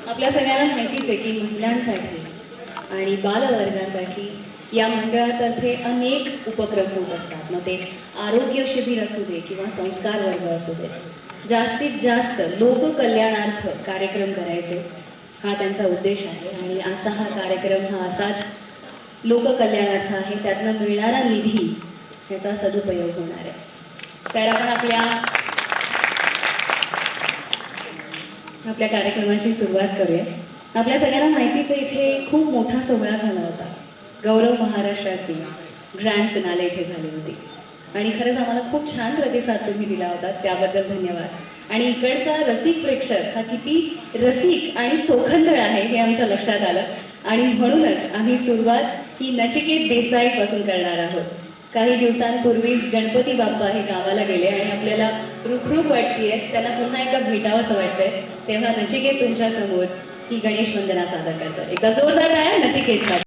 आपल्या सगळ्यांना माहितीच आहे की महिलांसाठी आणि बालवर्गासाठी या मंडळातर्फे अनेक उपक्रम होत असतात. मग ते आरोग्य शिबिर असू दे किंवा संस्कार वर्ग असू दे, जास्तीत जास्त लोककल्याणार्थ कार्यक्रम करायचे हा त्यांचा उद्देश आहे. आणि आजचा हा कार्यक्रम हा असाच लोककल्याणार्थ आहे. त्यातनं मिळणारा निधी याचा सदुपयोग होणार आहे. तर आपण आपल्या कार्यक्रमाची सुरुवात करूया. आपल्या सगळ्यांना माहितीच आहे इथे खूप मोठा सोहळा झाला होता. गौरव महाराष्ट्राची ग्रँड फिनाले इथे झाली होती आणि खरंच आम्हाला खूप छान प्रतिसाद तुम्ही दिला होता, त्याबद्दल धन्यवाद. आणि इकडचा रसिक प्रेक्षक हा किती रसिक आणि चोखंदळ आहे हे आमच्या लक्षात आलं आणि म्हणूनच आम्ही सुरुवात ही नचिकेत देसाई पासून करणार आहोत. काही दिवसांपूर्वी गणपती बाप्पा हे गावाला गेले आणि आपल्याला रुखरुख वाटतेय, त्यांना पुन्हा एकदा भेटावंसं वाटतंय. तेव्हा नचिकेत तुमच्या समोर ही गणेश वंदना सादर करतात. एकदा जोरदार टाळ्या नचिकेतसाठी.